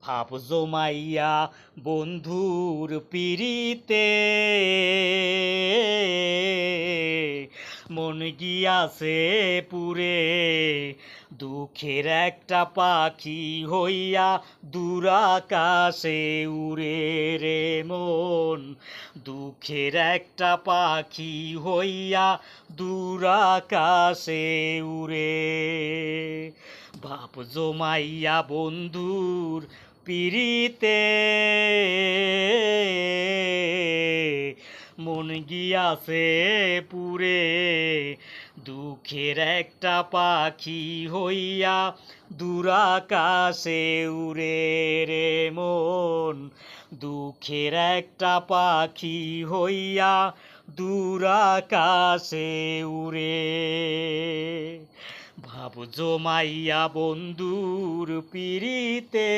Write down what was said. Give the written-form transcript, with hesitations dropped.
ভাব জমাইয়া বন্ধুর পিরিতে মন গিয়াছে পুরে দুঃখের একটা পাখি হইয়া দূর আকাশে উড়ে রে মন দুঃখের একটা পাখি হইয়া দূর আকাশে উড়ে ভাব জমাইয়া বন্ধুর পিরিতে মন গিয়াছে পুরে দুঃখের একটা পাখি হইয়া দূর আকাশে উড়ে রে মন দুঃখের একটা পাখি হইয়া দূর আকাশে উড়ে ভাব জমাইয়া বন্ধুর পিরিতে।